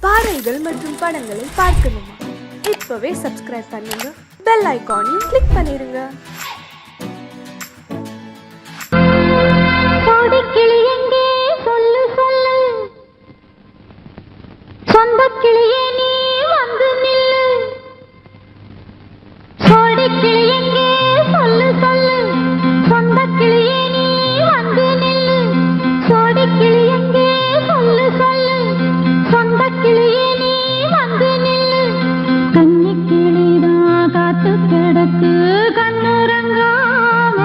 பாடல்கள் மற்றும் படங்களை பார்க்கணுமா? இப்பவே சப்ஸ்கிரைப் பண்ணுங்க, பெல் ஐகானையும் கிளிக் பண்ணிருங்க. சொந்த கிளியே நீ வந்து நில்லு, சோடி கிளியெங்கே சொல்லு சொல்லு. சொந்த கிளியே நீ வந்து நில்லு, சோடி கிளியெங்கே சொல்லு சொல்லு. சொந்த கிளியே நீ வந்து நில்லு. கன்னி கிளிதான் காத்து கிடக்கு கண்ணுறங்காம,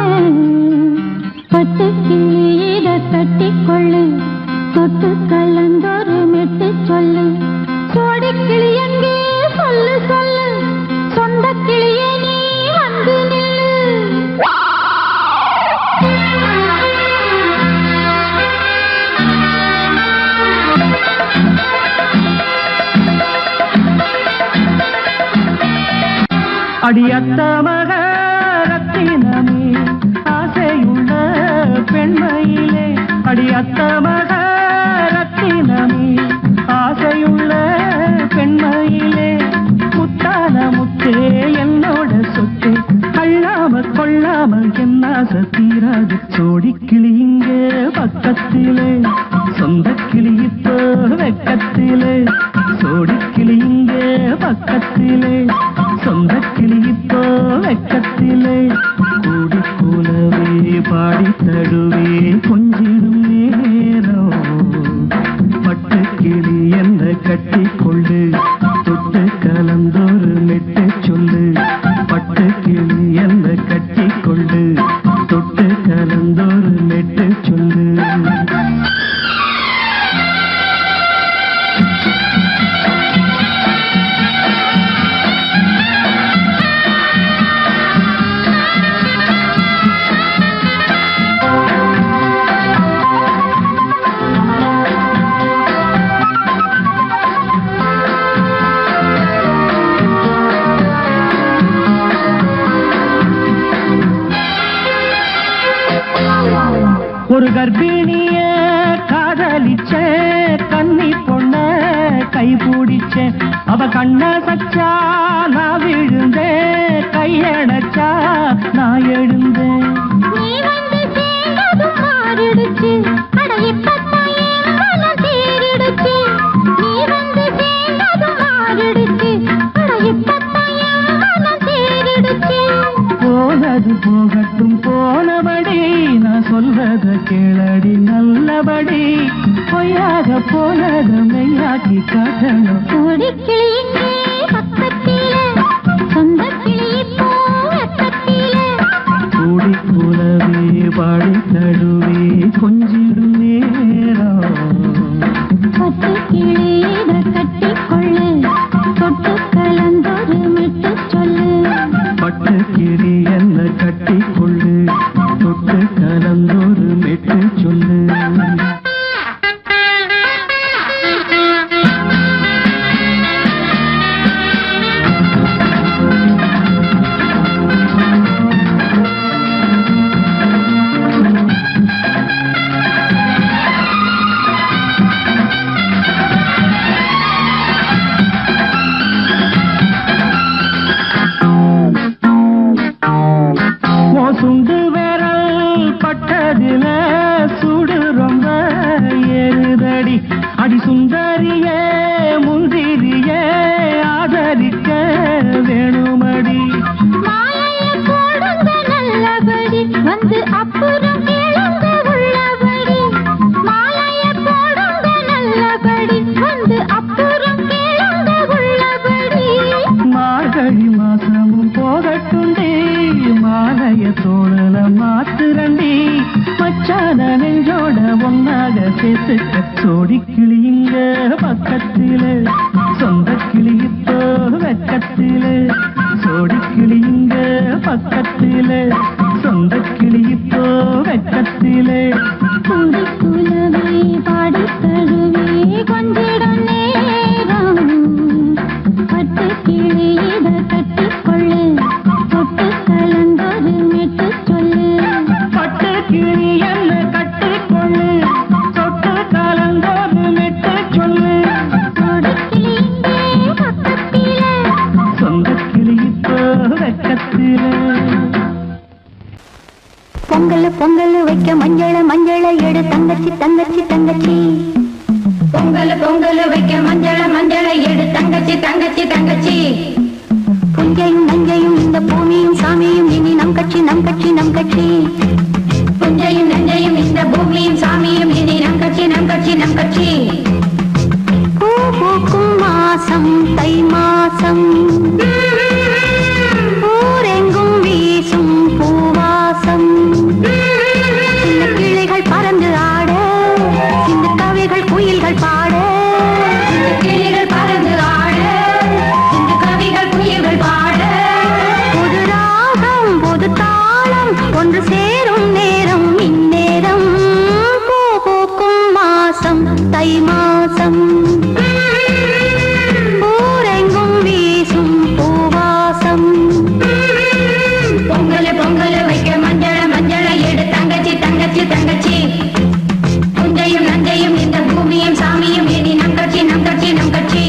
பட்டு கிளி இத கட்டிக்கொள்ளு, தொட்டு கலந்தொரு மெட்டு சொல்லு. சோடி கிளியெங்கே சொல்லு சொல்லு. சொந்த கிளியே நீ வந்து நில்லு. அடியத்த மக ரத்தினமே ஆசையுள்ள பெண்மையிலே, அடியத்த மக ரத்தினமே ஆசையுள்ள பெண்மையிலே, முத்தான முத்தே என்னோட சொத்து, அள்ளாம கொள்ளாம என்ன சத்தீராது. சோடி கிளி இங்கே பக்கத்திலே, சொந்த கிளி இப்போ வெக்கத்திலே. சோடி கிளி இங்கே பக்கத்திலே, சொந்த கிளி இப்போ வெக்கத்திலே. கூடி கூலவே பாடி தடுவே கொஞ்சிடும் நேரம், பட்டு கிளி என்ன கட்டி கொள்ளு, தொட்டு கலந்தொரு மெட்டு சொல்லு. பட்டு கிளி என்ன கட்டி கொள்ளு, தொட்டு கலந்தொரு மெட்டு சொல்லு. ஒரு கர்ப்பிணிய காதலிச்ச கன்னி பொண்ண கைபிடிச்ச, அவ கண்ண சச்சா நான் விழுந்தேன், கையடைச்சா நான் எழுந்தேன். நீ வந்து சேர்ந்ததும் மாறிடுச்சு, அட இப்பத்தான் என் மனம் தேறிடுச்சு. நீ வந்து சேர்ந்ததும் மாறிடுச்சு, அட இப்பத்தான் என் மனம் தேறிடுச்சு. போனது போகட்டும் போனபடி, நான் சொல்றத கேளடி நல்லபடி. பொய்யாக போனத மெய்யாக்கி காட்டணும். சோடி கிளி இங்கே பக்கத்திலே, சொந்த கிளி இப்போ வெக்கத்திலே. கூடி கூலவே பாடி தடுவே கொஞ்சிடும் நேரம், பட்டு கிளி இத கட்டிக்கொள்ளு, தொட்டு கலந்தொரு மெட்டு சொல்லு. பட்டு கிளி என்ன கட்டி கொள்ளு, தொட்டு கலந்தொரு மெட்டு சொல்லு. சுண்டு விரல் பட்டதில சுடு ரொம்ப ஏறுதடி. அடி சுந்தரியே முந்திரியே ஆதரிக்க வேணுமடி. மாலைய போடுங்க நல்லபடி, வந்து அப்புறம் கேளுங்க உள்ளபடி. மாலைய போடுங்க நல்லபடி, வந்து அப்புறம் கேளுங்க உள்ளபடி. மார்கழி மாசமும் போகட்டுண்டி, மாலைய தோழல மாத்துரண்டி. மச்சான நெஞ்சோட ஒன்னாக சேர்த்துக்க. சோடி கிளி இங்க பக்கத்திலே, சொந்த கிளி இப்போ வெக்கத்திலே. சோடி கிளி இங்க பக்கத்திலே, சொந்த கிளி இப்போ வெக்கத்திலே. கூடி கூலவே பாடி தழுவே கொஞ்சிடும் நேரம், தங்கச்சி தங்கச்சி தங்கச்சி பொங்கல் பொங்கல் வைக்க மஞ்சள மஞ்சள எடு தங்கச்சி தங்கச்சி தங்கச்சி புஞ்சையும் நஞ்சையும் இந்த பூமியும் சாமியும் இனி நம் கட்சி நம் கட்சி நம் கட்சி புஞ்சையும் நஞ்சையும் இந்த பூமியும் சாமியும் இனி நம் கட்சி நம் கட்சி நம் கட்சி பூ பூக்கும் மாசம் தை மாசம் ஊரெங்கும் வீசும் பூவாசம் சின்ன கிளிகள் பறந்து ஆட சின்ன கவிகள் குயில்கள் பாட சின்ன கிளிகள் பறந்து ஆட சின்ன கவிகள் குயில்கள் பாட புது ராகம் புது தாளம் ஒன்று சேரும் நேரம் இந்நேரம் பூ பூக்கும் மாசம் தை மாசம் ஊரெங்கும் வீசும் பூவாசம் பொங்கல் பொங்கல் வைக்க மஞ்சள மஞ்சள எடு தங்கச்சி தங்கச்சி தங்கச்சி புஞ்சையும் நஞ்சையும் இந்த பூமியும் சாமியும் இனி நம் கட்சி நம் கட்சி நம் கட்சி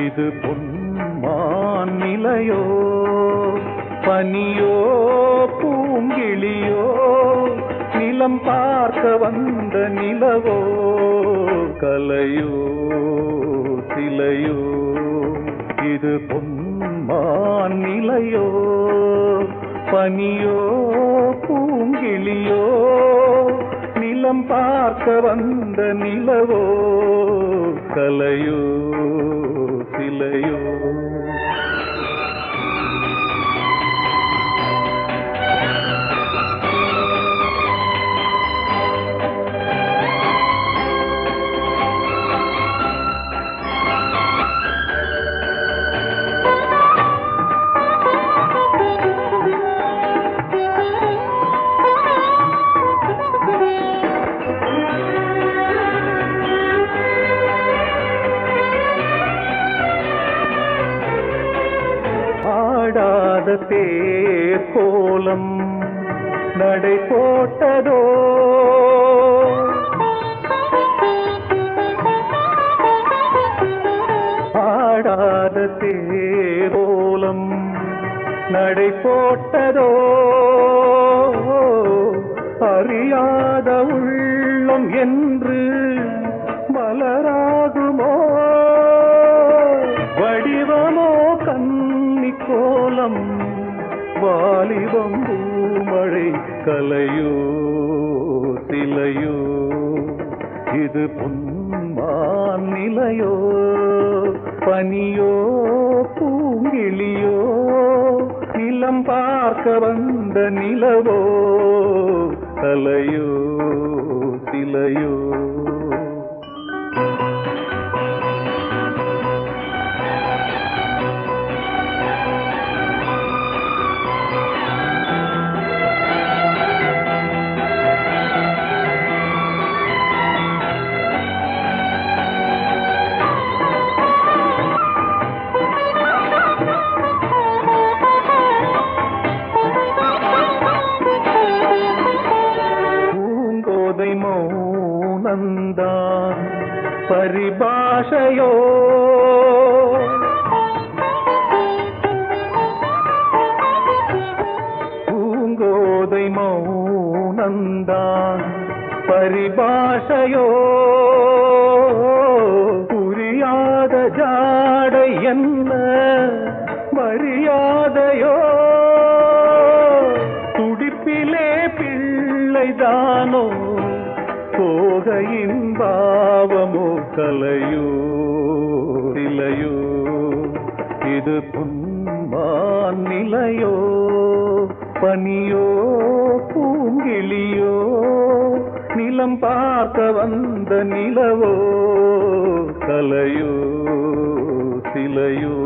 இது பொன்மான் நிலையோ பனியோ பூங்கிளியோ நிலம் பார்க்க வந்த நிலவோ கலையோ சிலையோ இது பொன்மான் நிலையோ பனியோ பூங்கிளியோ நிலம் பார்க்க வந்த நிலவோ கலையோ சிலையோ தேர் கோலம் நடை போட்டதோ ஆடாத தேர் கோலம் நடை போட்டதோ அறியாத உள்ளம் என்று மலராகுமோ வடிவமோ கன்னி கோலம் வாலிபம் பூமழை கலையோ சிலையோ இது பொன்மான் நிலையோ பனியோ பூங்கிளியோ நிலம் பார்க்க வந்த நிலவோ கலையோ சிலையோ மௌனந்தான் பரிபாஷையோ பூங்கோதை மௌனந்தான் பரிபாஷையோ புரியாத ஜாடை என்ன மரியாதையோ துடிப்பிலே பிள்ளைதானோ போகையின் பாவமோ கலையோ சிலையோ இது பொன்மான் நிலையோ பனியோ பூங்கிளியோ நிலம் பார்க்க வந்த நிலவோ கலையோ சிலையோ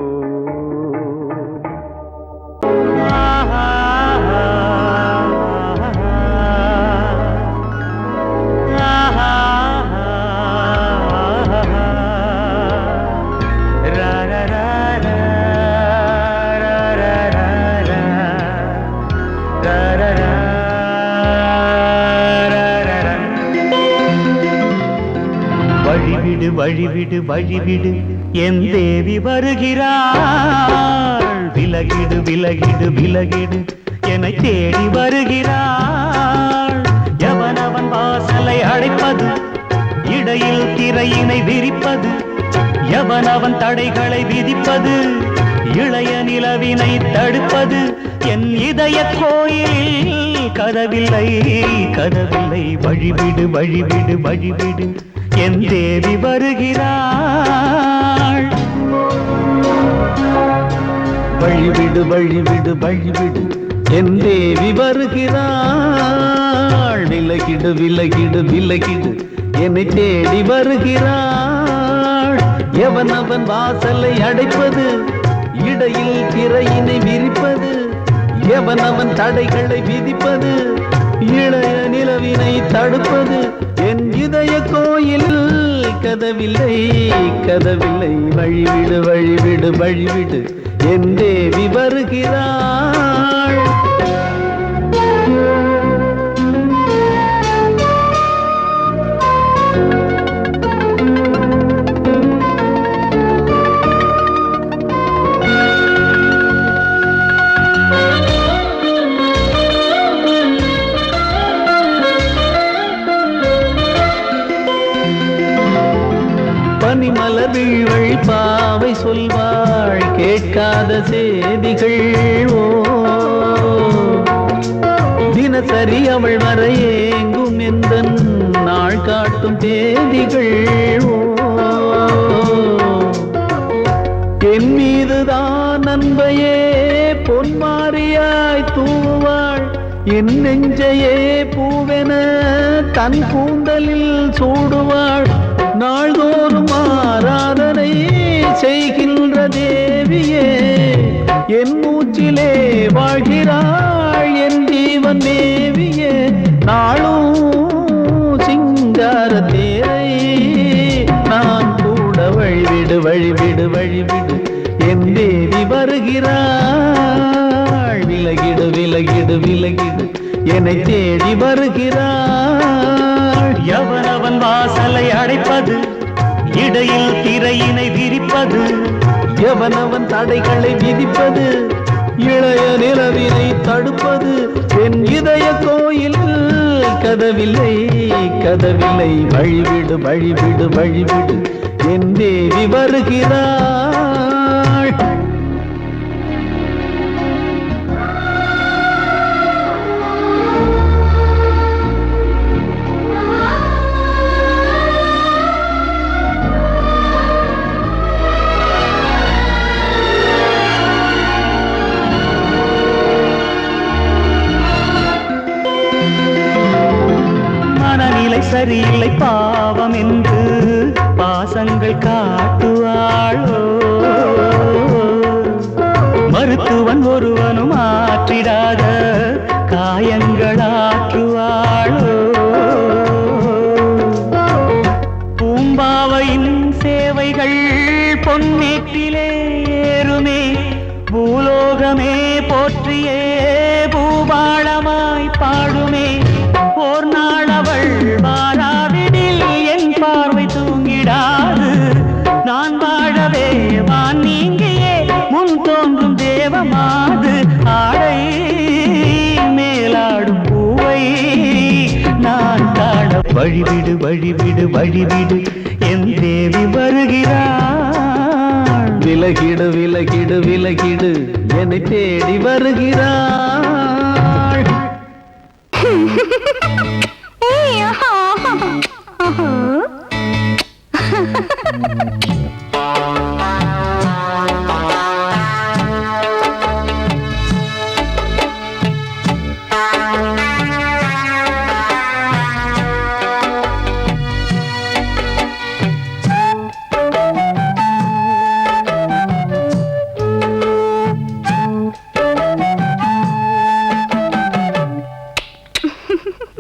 வழிவிடு வழிவிடு வழிவிடு என் தேவி வருகிறாள் விலகிடு விலகிடு விலகிடு என்னை தேடி வருகிறாள் எவனவன் வாசலை அடைப்பது இடையில் திரையினை விரிப்பது எவனவன் தடைகளை விதிப்பது இளைய நிலவினை தடுப்பது என் இதய கோயிலில் கதவில்லை கதவில்லை வழிவிடு வழிவிடு வழிவிடு என் தேவி வருகிறாள் வழிவிடு வழிவிடு வழிவிடு என் தேவி வருகிறாள் விலகிடு விலகிடு விலகிடு என்னை தேடி வருகிறாள் எவனவன் வாசலை அடைப்பது இடையில் திரையினை விரிப்பது எவனவன் தடைகளை விதிப்பது இளைய நிலவினை தடுப்பது என் இதய கோயில் கதவில்லை கதவில்லை வழிவிடு வழிவிடு வழிவிடு என் தேவி வருகிறாள் சொல்வாள் கேட்காத செய்திகள் ஓ தினசரி அவள் வர ஏங்கும் எந்த நாள் காட்டும் தேதிகள் ஓ என் மீதுதான் அன்பையே பொன்மாரியாய் தூவாள் என் நெஞ்சையே பூவென தன் கூந்தலில் சூடுவாள் நாள்தோறும் ஆராதனை செய்கின்ற தேவியே என் மூச்சிலே வாழ்கிறாள் என் ஜீவன் தேவியே நாளும் சிங்கார தேரை நான் கூட வழிவிடு வழிவிடு வழிவிடு என் தேவி வருகிறாள் விலகிடு விலகிடு விலகிடு என்னை தேடி வருகிறாள் எவனவன் வாசலை அடைப்பது இடையில் திரையினை விரிப்பது எவனவன் தடைகளை விதிப்பது இளைய நிலவினை தடுப்பது என் இதய கோயில் கதவில்லை கதவில்லை வழிவிடு வழிவிடு வழிவிடு என் தேவி வருகிறாள் சரியில்லை பாவம் என்று பாசங்கள் காட்டுவாளோ மருத்துவன் ஒருவனும் ஆற்றிடாத காயங்களாற்றுவாளோ பூம்பாவையின் சேவைகள் பொன்னேற்றிலே ஏறுமே பூலோகமே போற்றியே பூபாளமாய் பாடுமே ஓர் நாள் அவள் வாராவிடில் என் பார்வை தூங்கிடாது நான் வாழவே வான் நீங்கியே முன் தோன்றும் தேவமாது ஆடை மேலாடும் பூவை நான் காண வழிவிடு வழிவிடு வழிவிடு என் தேவி வருகிறாள் விலகிடு விலகிடு விலகிடு என்னை தேடி வருகிறாள்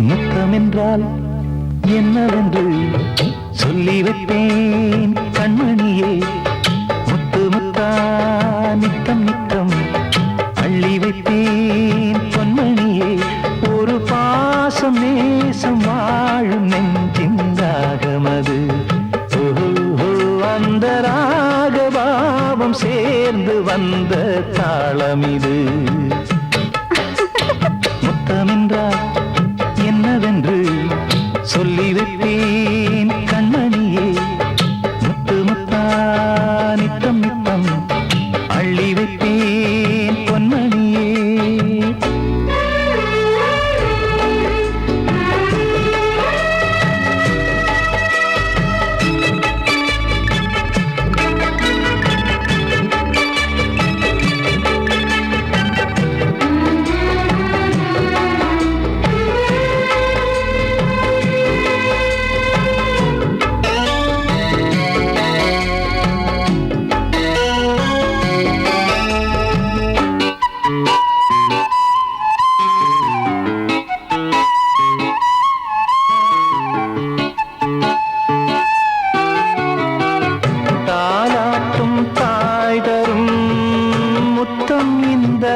முத்தமென்றால் என்னவென்று சொல்லி வைப்பேன் கண்மணியே முத்து முத்தா நித்தம் நித்தம் அள்ளி வைப்பேன் பொன்மணியே ஒரு பாசம் நேசம் வாழும் நெஞ்சிந்தாகமது அந்த ராகபாவம் சேர்ந்து வந்த தாளமிது முத்தமென்றால் என்னவென்று சொல்லி வைப்பேன் கண்மணியே முத்து முத்தா நித்தம் நித்தம் அள்ளி வைப்பேன் பொன்மணியே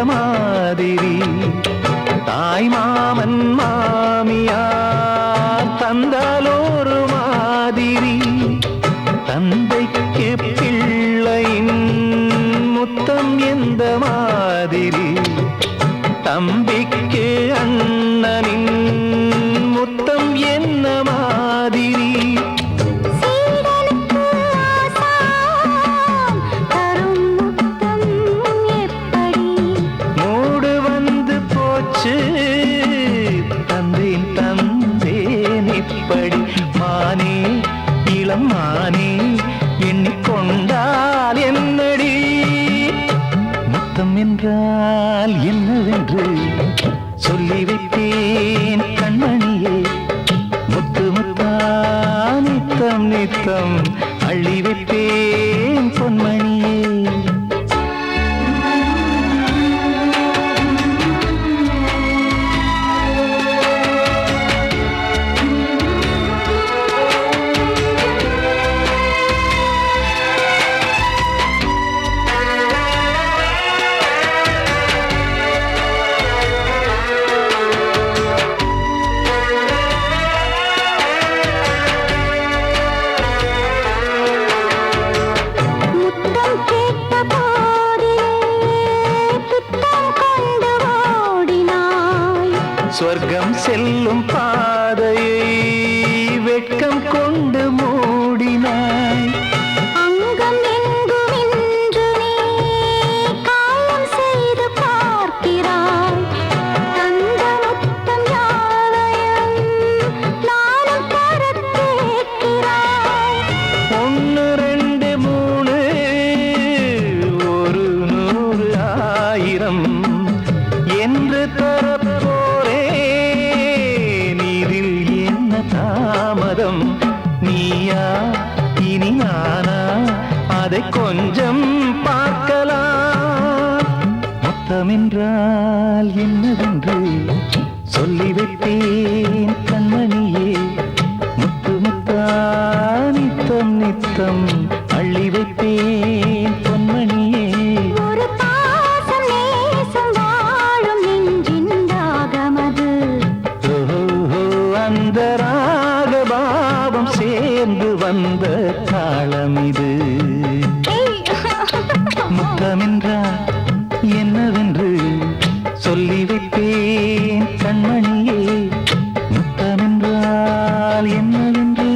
மாதிரி தாய் மாமன் மாமியார் தந்தாலோரு மாதிரி தந்தைக்கு பிள்ளையின் முத்தம் எந்த மாதிரி தம்பிக்கு அண்ணனின் முத்தம் என்ன மாதிரி சீடனுக்கு ஆசான் தரும் என்றால் என்னவென்று சொல்லி வைத்தேன் கண்மணியே. முத்து முத்தா நித்தம் நித்தம் அள்ளி வைத்தேன் பொன்மணியே. சொர்க்கம் செல்லும் பாதையை வெட்கம் கொண்டு மூடினாய். அங்கம் எங்கும் இன்று நீ காயம் செய்து பார்க்கிறாய். தந்த முத்தம் யாவையும் நானும் தரக் கேட்கிறாய். 1 2 3 ஒரு 100 1000 என்று தரப்போ தாமதம். நீயா இனி நானா அதை கொஞ்சம் பார்க்கலாம். மொத்தமென்றால் என்னவென்று சொல்லி வைத்தேன் கண்மணியே. முத்து முத்தா நித்தம் நித்தம் அள்ளி வைத்தேன் பொன்மணியே. ஒரு பாசம் நேசம் வாழும் நெஞ்சின் தாகமது. அந்த ராகபாவம் சேர்ந்து வந்த தாளம் இது. முத்தமென்றால் என்னவென்று சொல்லி வைத்தேன் கண்மணியே. முத்தமென்றால் என்னவென்று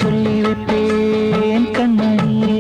சொல்லி வைத்தேன் கண்மணியே.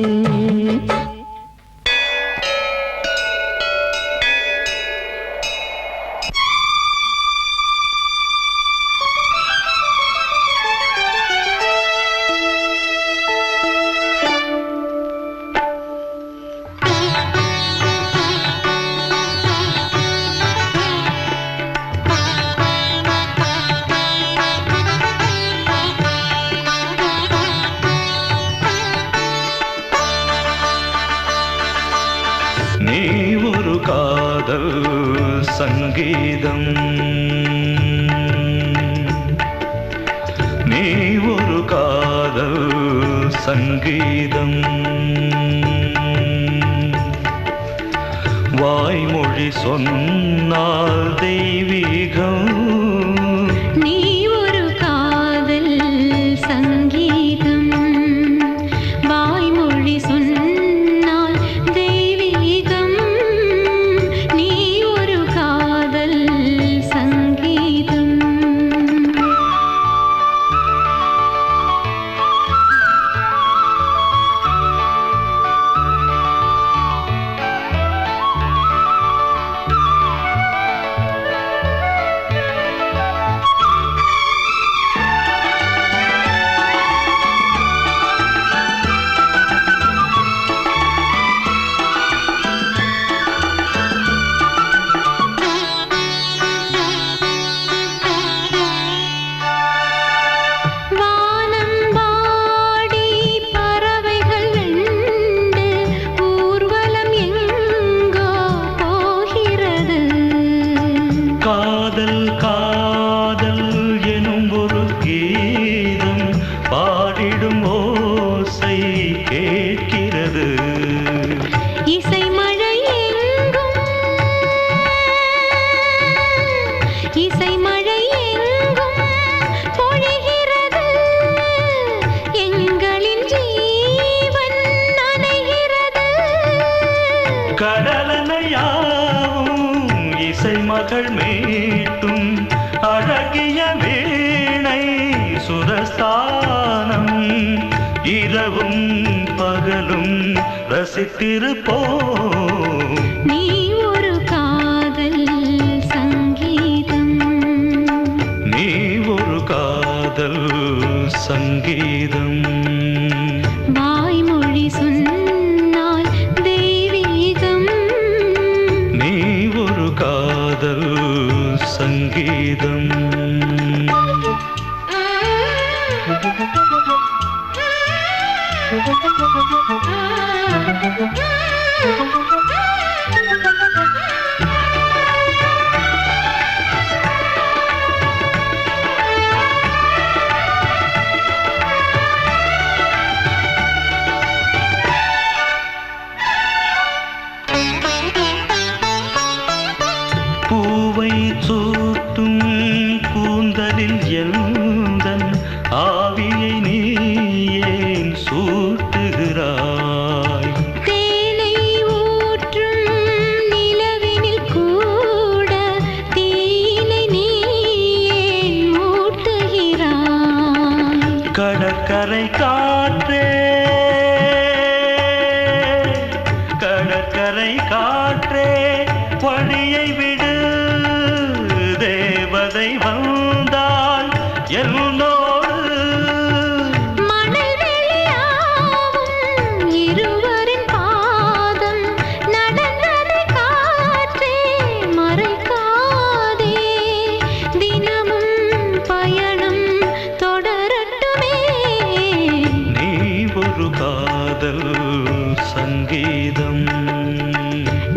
நீ ஒரு காதல் சங்கீதம், நீ ஒரு காதல் சங்கீதம். வாய்மொழி சொன்னால் தெய்வீகம். நீ ஒரு காதல் சங்கீதம், வாய்மொழி சொன்னால் தெய்வீகம். நீ ஒரு காதல் சங்கீதம். காதல் காதல் எனும் ஒரு கீதம் பாடிடும் ஓசை கேட்கிறது. இசை மழை எங்கும், இசை மழை எங்கும் பொழிகிறது. எங்களின் ஜீவன் நனைகிறது. கடலனையாவும் இசை மகள் மீட்டும் அழகிய வீணை சுரஸ்தானம். இரவும் பகலும் ரசித்திருப்போம். நீ ஒரு காதல் சங்கீதம், நீ ஒரு காதல் சங்கீதம். வாய்மொழி சொன்னால் தெய்வீகம். கடற்கரை காற்றே கடற்கரை காற்றே வழியை விடு தேவதை வந்தால் என்னோடு மணல் வெளியாகும் இருவரின் பாதம் நடந்ததை காற்றே மறைக்காதே தினமும் பயணம் தொடரட்டுமே நீ ஒரு காதல் சங்கீதம்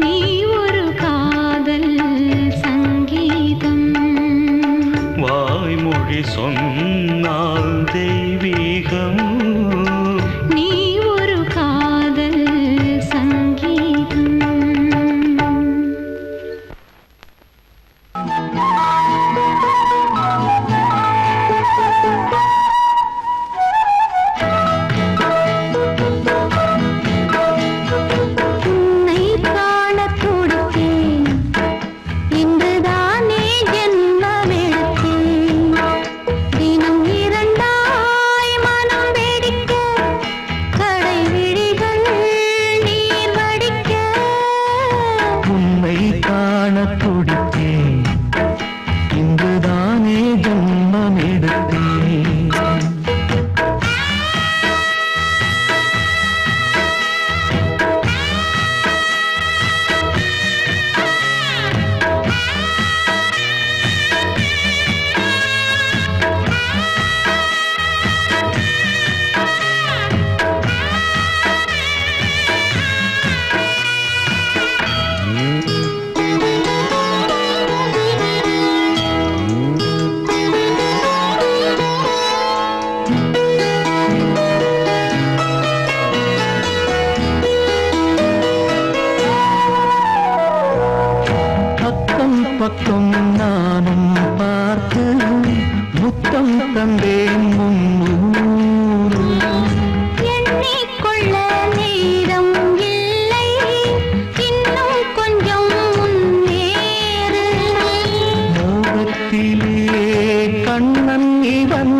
நீ ஒரு காதல் சங்கீதம் வாய்மொழி சொன்னால் தெய்வீகம் நீ ஒரு காதல் சங்கீதம் உன்னை காணத் துடித்தேன் இன்றுதானே ஜென்மமெடுத்தேன் தினம் இரண்டாய் மனம் வெடிக்க கடை விழிகள் நீர் வடிக்க உன்னை காண துடித்தேன் இங்குதானே ஜன்மம் எடுத்தேன் பக்கம் பக்கம் நானும் பார்த்து முத்தம் தந்தேன் முன்னூறு எண்ணிக்கொள்ள நேரம் இல்லை இன்னும் கொஞ்சம் முன்னேறு மோகத்திலே கண்ணன் இவன்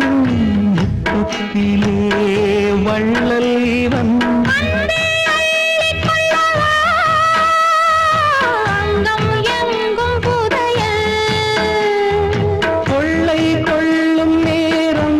முத்தத்திலே வள்ளல் இவன் அங்கம் எங்கும் புதையல் கொள்ளை கொள்ளும் நேரம்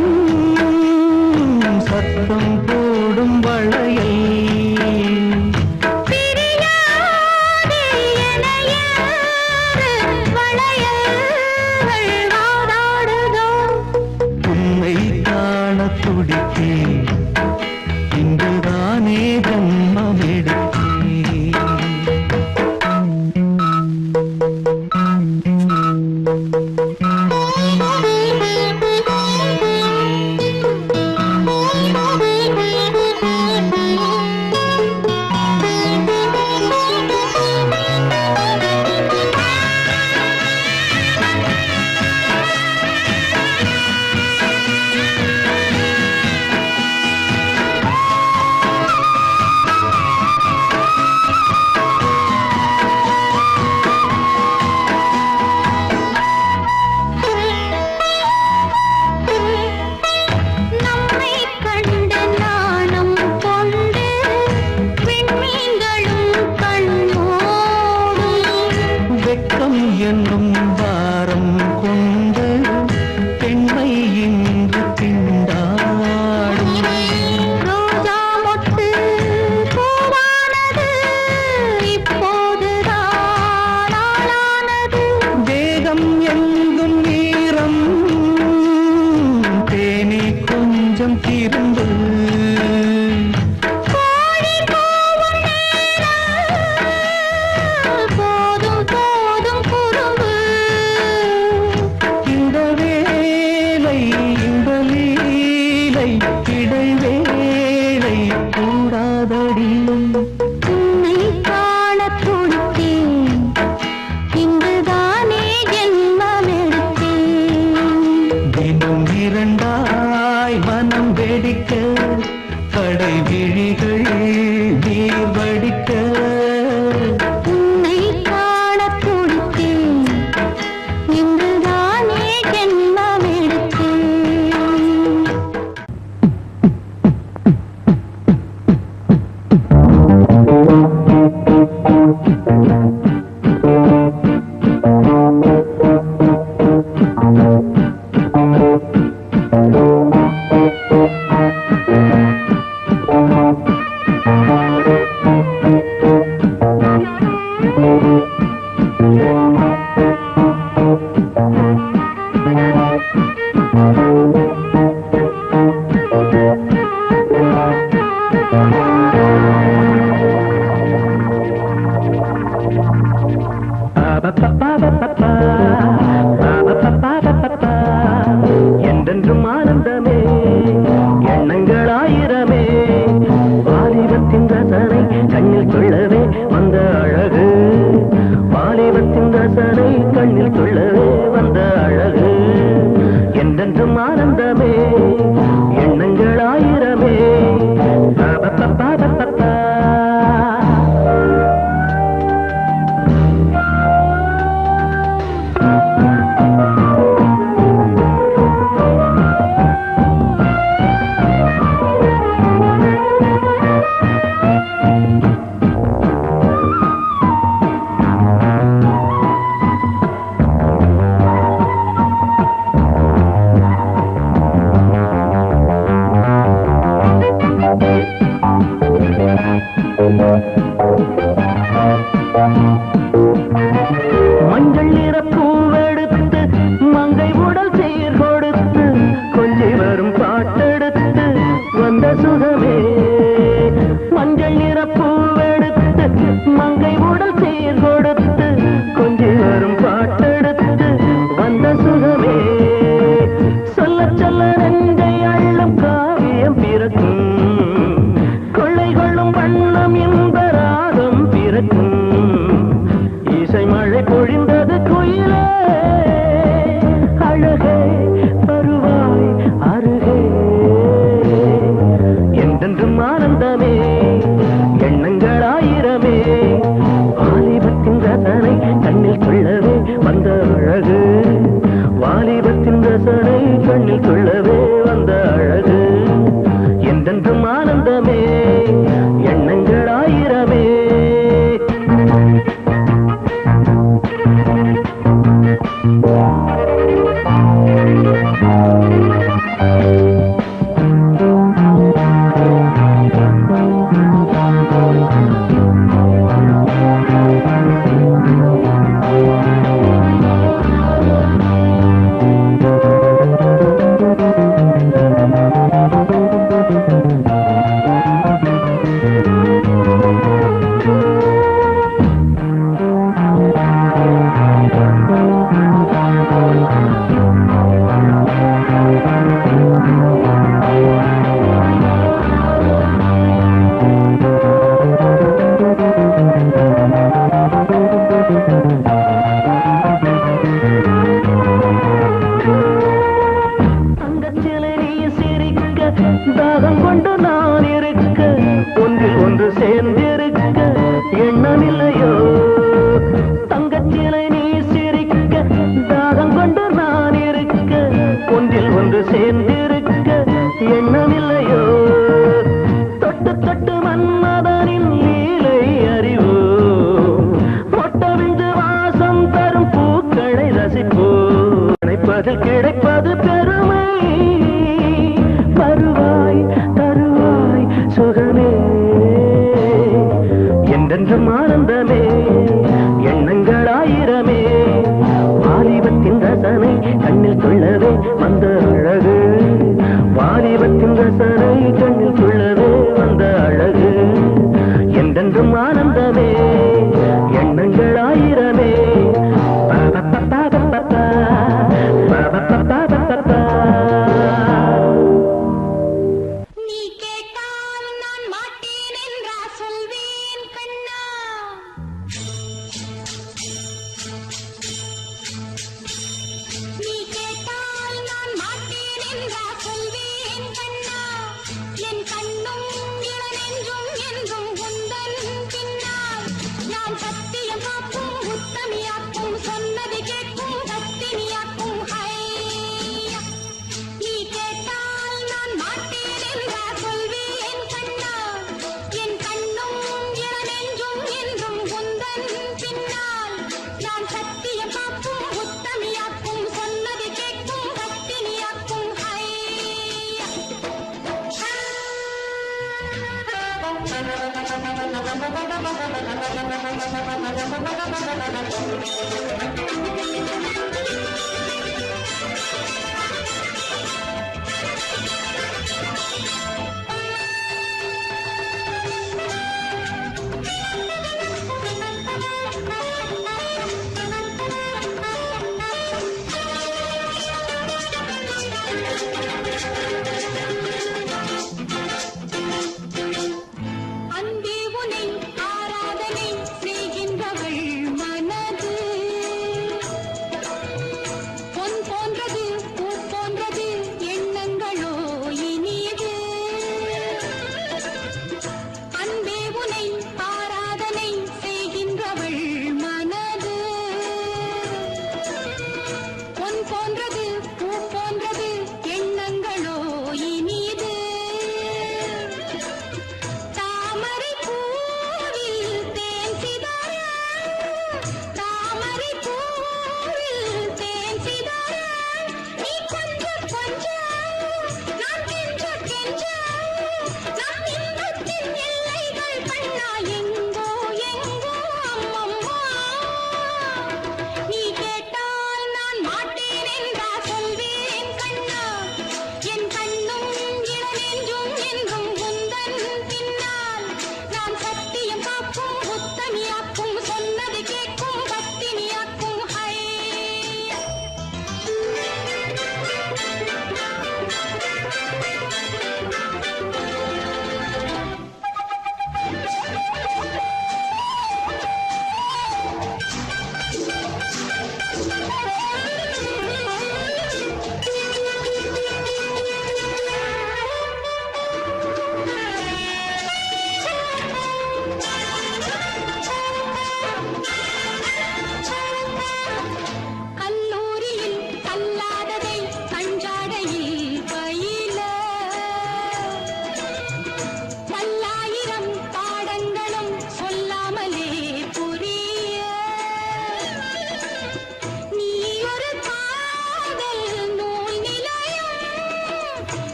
என்றென்றும் ஆனந்தமே எண்ணங்கள் ஆயிரமே வாலிபத்தின் ரசனை கண்ணில் கொள்ளவே வந்த அழகு வாலிபத்தின் ரசனை கண்ணில் கொள்ளவே வந்த அழகு என்றென்றும் ஆனந்தமே எண்ணங்கள் ஆயிரமே மஞ்சள் நிற பூவெடுத்து மங்கை உடல் சீர் கொடுத்து கொஞ்சி வரும் பாட்டெடுத்து வந்த சுகமே மஞ்சள் நிற பூவெடுத்து மங்கை உடல் சீர் கொடுத்து கொஞ்சி வரும் பாட்டெடுத்து வந்த சுகமே சொல்ல சொல்ல நெஞ்சை அள்ளும் காவியம் பிறக்கும் கொள்ளை கொள்ளும் வண்ணம் என்ப ராகம் பிறக்கும் இசை மழை பொழிந்தது குயிலே அழகே வருவாய் அருகே என்றென்றும் ஆனந்தமே எண்ணங்கள் ஆயிரமே வாலிபத்தின் ரசனை கண்ணில் கொள்ளவே வந்த அழகு வாலிபத்தின் ரசனை கண்ணில் கொள்ளவே வந்த அழகு என்றென்றும் ஆனந்தமே எண்ணங்கள் ஆயிரமே தாகம் கொண்டு நான் இருக்க ஒன்றில் ஒன்று சேர்ந்திருக்க எண்ணமில்லையோ தங்கச்சிலை நீ சிரிக்க தாகம் கொண்டு நான் இருக்க ஒன்றில் ஒன்று சேர்ந்திருக்க எண்ணமில்லையோ தொட்டு தொட்டு மன்மதனின் லீலை அறிவோ மொட்டவிழ்ந்து வாசம் தரும் பூக்களை ரசிப்போ நினைப்பதில் கிடைப்பது பெருமை வருவாய் தருவாய் சுகமே என்றென்றும் ஆனந்தமே எண்ணங்கள் ஆயிரமே வாலிபத்தின் ரசனை கண்ணில் கொள்ளவே வந்த அழகு வாலிபத்தின் ரசனை கண்ணில் கொள்ளவே வந்த அழகு என்றென்றும் ஆனந்தமே எண்ணங்கள் ஆயிரமே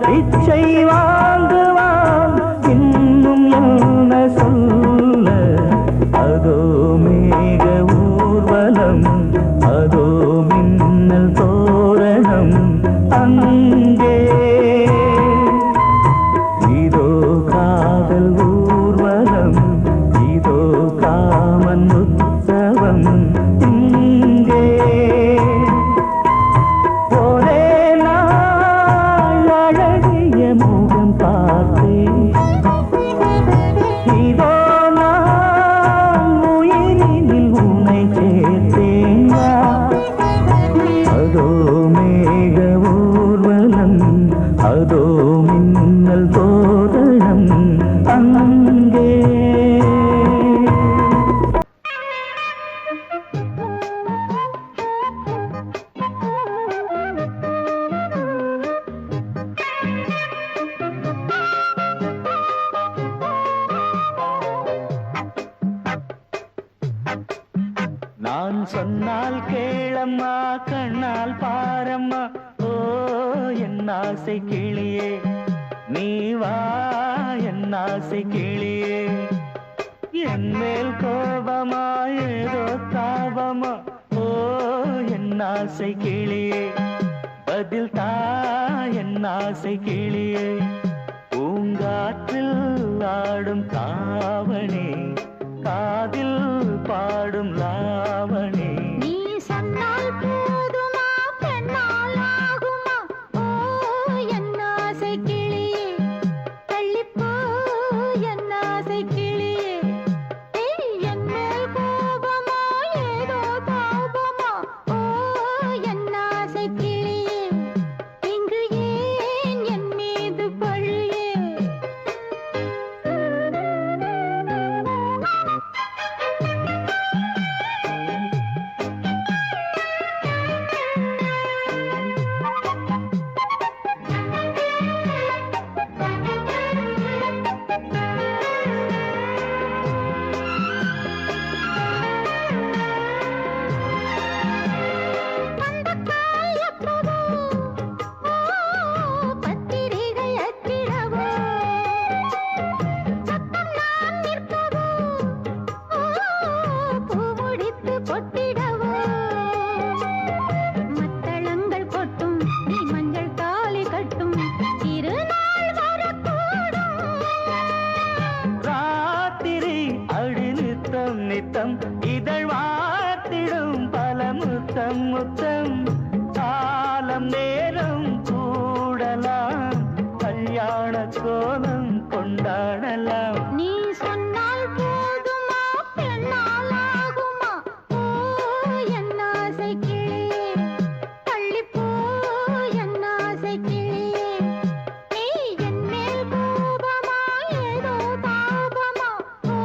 பிச்சை வாங்குவான் இன்னும் என்ன நான் சொன்னால் கேளம்மா கண்ணால் பாரம்மா ஓ என் ஆசை கிளியே நீ வா என் ஆசை கிளியே என் மேல் கோபமா ஏதோ தாபமா ஓ என் ஆசை கிளியே பதில் தா என் ஆசை கிளியே பூங்காற்றில் ஆடும் தாவணி காதில் பாடும் லாவணி நீ சொன்னால் போதுமா பெண்ணால் ஆகுமா ஓ என் ஆசை கிளியே தள்ளிப்போ என் ஆசை கிளியே என் மேல் கோபமா ஏதோ தாபமா ஓ என் ஆசை கிளியே இங்கு ஏன் என் மீது பழியே நித்தம் இதழ் வாத்திடும் பல முத்தம் முத்தம் காலம் நேரம் கூடலாம் கல்யாண கோலம் கொண்டாடலாம் நீ சொன்னால் போதுமா பெண்ணால் ஆகுமா ஓ என் ஆசை கிளியே தள்ளிப்போ என் ஆசை கிளியே நீ என் மேல் கோபமா ஏதோ தாபமா ஓ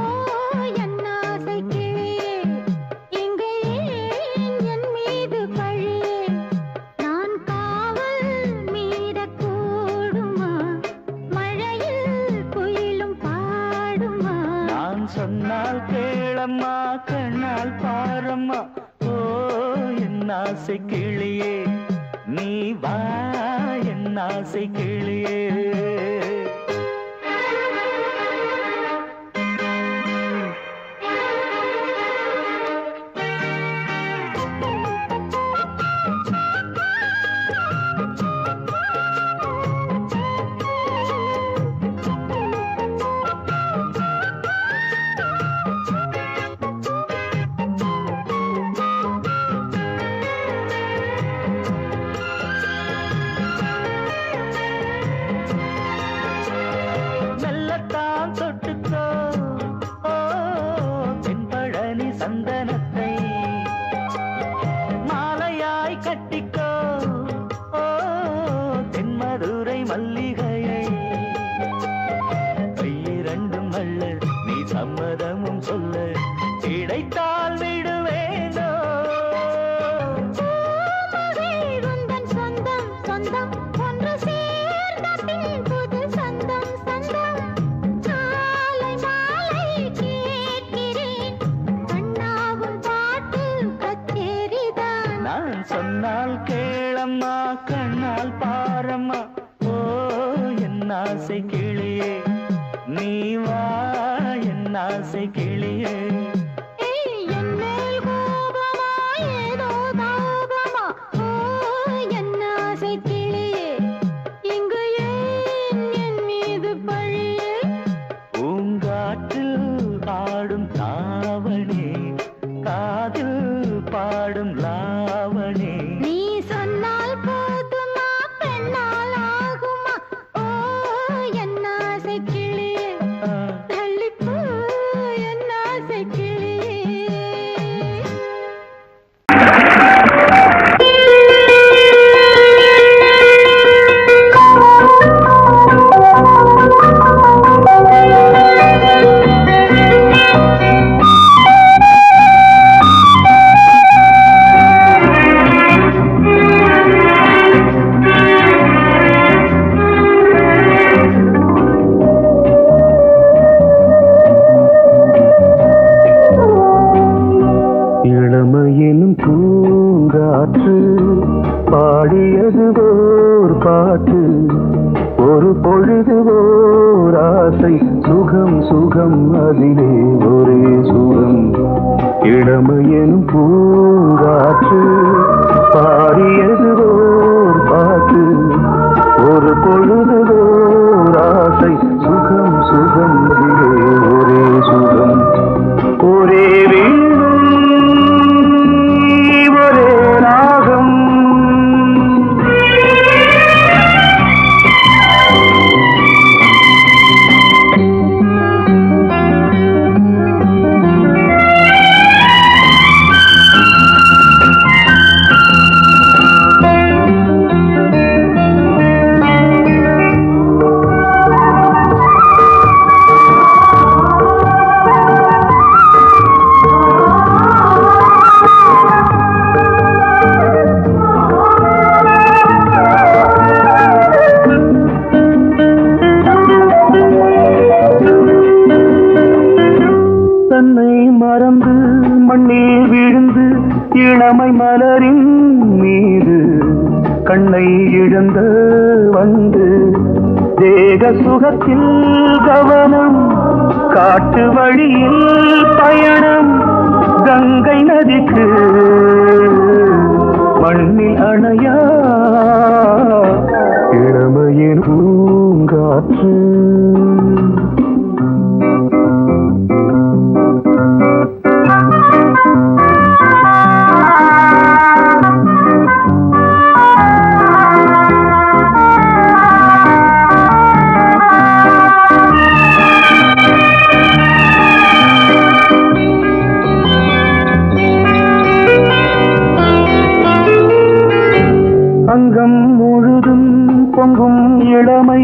என் ஆசை கிளியே இங்கே என் மீது பழியே நான் காவல் மீறக்கூடுமா மழையில் குயிலும் பாடுமா நான் சொன்னால் கேளம்மா கண்ணால் பாரம்மா ஓ என் ஆசை கிளியே நீ வா என் ஆசை கிளியே மெல்லத்தான் தொட்டுக்கோ ஓ தென்பழனி சந்தனத்தை மாலையாய் கட்டிக்கோ ஓ தென்மதுரை மல்லிகையை கையிரண்டும் அள்ள நீ சம்மதமும் சொல்ல கிடைத்தால் விடுவேனோ உந்தன் சொந்தம் சொந்தம் ஒன்று சேர்ந்த பின் புது சொந்தம் சொந்தம் மாலை மாலை கேட்கிறேன் கண்ணாவும் பாட்டு கச்சேரிதான் நான் சொன்னால் கேளம்மா கண்ணால் பாரம்மா ஓ என் ஆசை கிளியே நீ வா என் ஆசை கிளியே பாடியது ஓர் பாட்டு ஒரு பொழுது ஓர் ஆசை சுகம் சுகம் அதிலே ஒரே சுகம் இளமையெனும் பூங்காற்று பாடியது ஓர் பாட்டு ஒரு பொழுது ஓர் ஆசை சுகம் சுகம் அதிலே ஒரே சுகம் ஒரே வீணை ஒரே ராகம் இளமை மலரின் மீது கண்ணை இழந்த வந்து தேக சுகத்தில் கவனம் காட்டு வழியில் பயணம் கங்கை நதிக்கு மண்ணில் அணையா இளமையின் பூங்காற்று அங்கம் முழுதும் பொங்கும் இளமை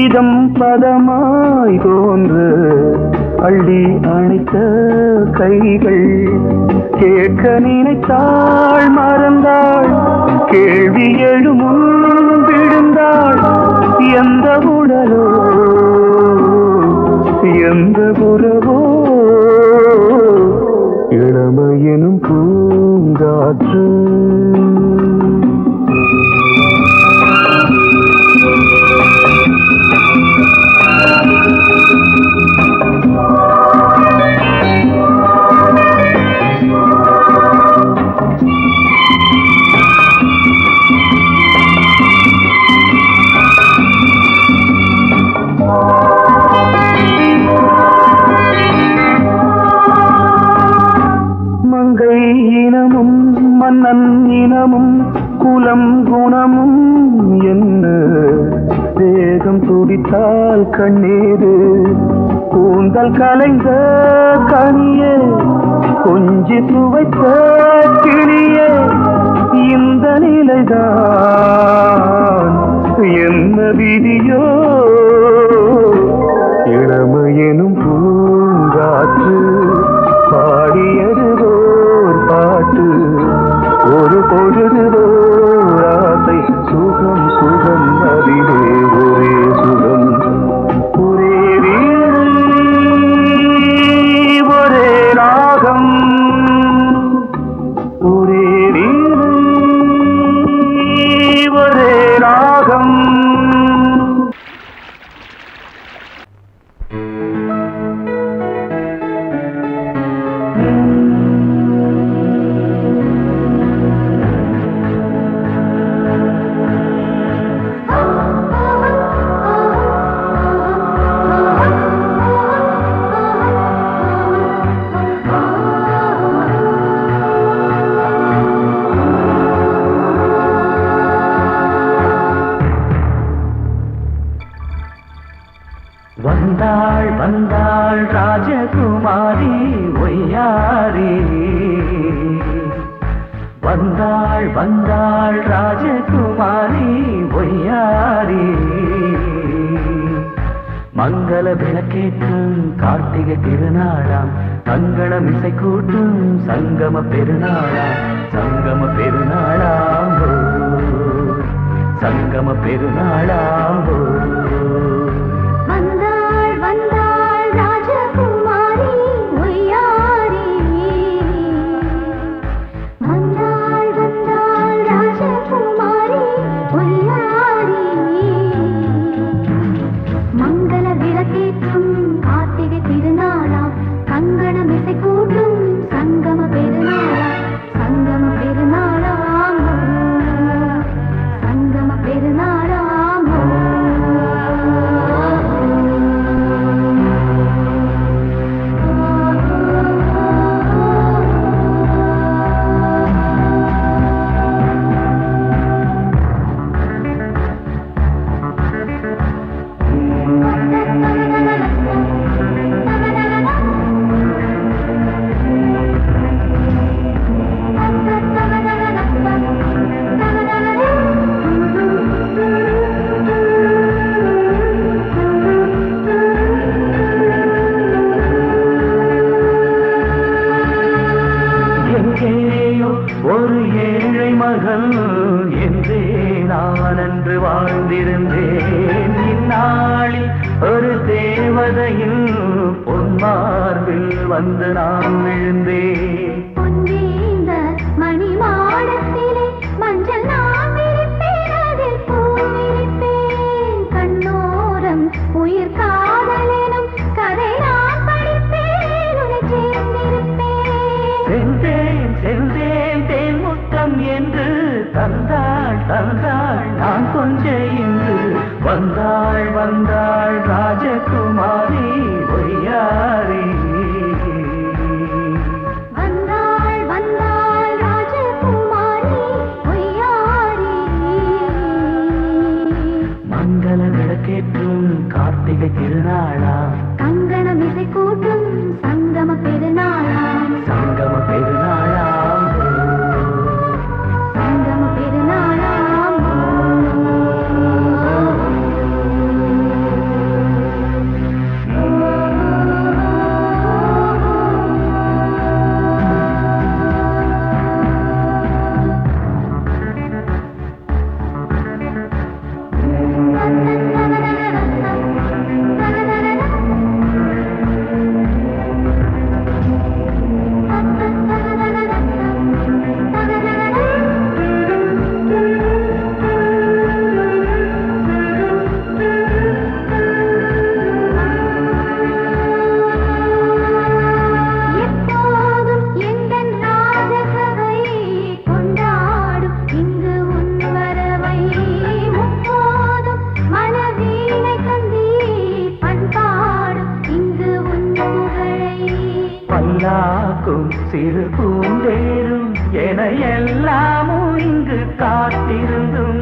இதம் பதமாய் தோன்று அள்ளி அணைத்த கைகள் கேட்க நினைத்தாள் மறந்தாள் கேள்வி எழுமுன் விழுந்தாள் எந்த உடலோ எந்த புறவோ இளமையெனும் பூங்காற்று மங்கை இனமும் மன்னன் இனமும் குலம் குணமும் என்ன தேகம் துடித்தால் கண்ணீரு கூந்தல் கலைந்த கனியே கொஞ்சி துவைத்த கிளியே இந்த நிலைதான் என்ன விதியோ இளமையெனும் பூங்காற்று பாடியது ஓர் பாட்டு ஒரு பொழுது ஓர் ஆசை சுகம் சுகம் அதிலே ஒரே சுகம் ஒரே வீணை ஒரே ராகம் ஒரே வீணை ஒரே ராகம் வந்தாள் வந்தாள் ராஜகுமாரி ஒய்யாரி வந்தாள் வந்தாள் ராஜகுமாரி ஒய்யாரி மங்கள விளக்கேற்றும் கார்த்திகை திருநாளாம் மங்களம் இசை கூட்டும் சங்கம பெருநாளாம் சங்கம பெருநாளாம் சங்கம பெருநாளாம் வந்தாள் வந்தாள் ராஜகுமாரி ஒய்யாரி வந்தாள் வந்தாள் ராஜகுமாரி எங்கேயோ ஒரு ஏழை மகள் என்றே நான் அன்று வாழ்ந்திருந்தேன். இந்நாளில் ஒரு தேவதையில் பொன்மார்பில் வந்து நான் விழுந்தேன். பொன்னேந்த மணி மாடத்திலே மஞ்சள் நான் விரிப்பேன், அதில் பூ விரிப்பேன். கண்ணோரம் உயிர் காதலெனும் கதை நான் படிப்பேன், உன்னை சேர்ந்திருப்பேன். சென்றேன் சென்றேன் தேன் முத்தம் என்று தந்தாள் தந்தாள் நான் கொஞ்ச இன்று வந்தாள் வந்தாள் ராஜகுமாரி ஒய்யாரி. வந்தாள் வந்தாள் ராஜகுமாரி ஒய்யாரி. மங்கள விளக்கேற்றும் கார்த்திகை திருநாளா, கங்கணம் இசை கூட்டும் சங்கம பெருநாளாம். சங்கம பெருநாளாம் சங்கம பெருநாளாம். எப்போதும் எந்தன் ராஜசபை கொண்டாடும் இங்கு உன் வரவை. முப்போதும் மனவீணை தந்தி பண்பாடும் இங்கு உன் புகழை. பல்லாக்கும் சிறு பூந்தேரும் என எல்லாமும் இங்கு காத்திருந்தும்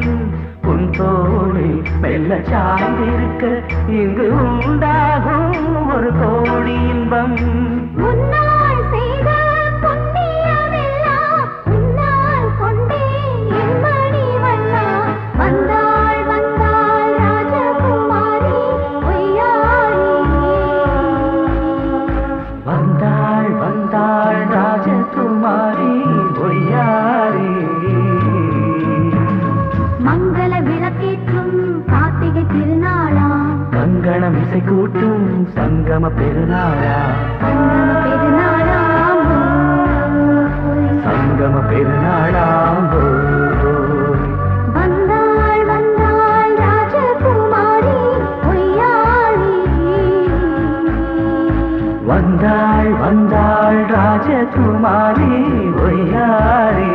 உன் தோளில் மெல்ல சாய்ந்திருக்க இங்கு உண்டாகும் ஒரு கோடி இன்பம். முன்னால் செய்த புண்ணியமெல்லாம் உன்னால் கொண்டேன் என் மணி வண்ணா. வந்தாள் வந்தாள் ராஜகுமாரி ஒய்யாரி. வந்தாள் வந்தாள் ராஜகுமாரி ஒய்யாரி. மங்கள விளக்கேற்றும் கார்த்திகை திருநாளாம். கங்கணம் இசை கூட்டும் சங்கம பெருநாளா, சங்கம பெருநாளாம். சங்கம பெருநாளாம் வந்தாள் வந்தாள் ராஜகுமாரி ஒய்யாரி. வந்தாள் வந்தாள் ராஜகுமாரி ஒய்யாரி.